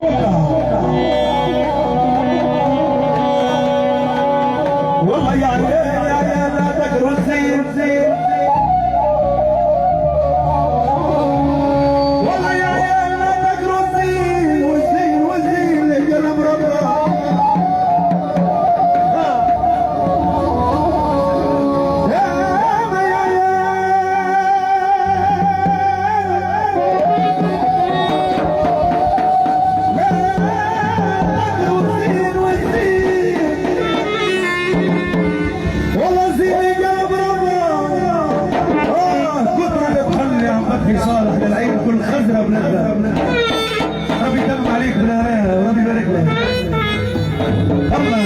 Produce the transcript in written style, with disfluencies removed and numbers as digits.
والله يا لا تقروا الزين والله يا لا تقروا الزين والزين لقلب ربنا صالح للعين كل خزرة بلدها ربي يدم عليك بالهناء وربي يبارك لك الله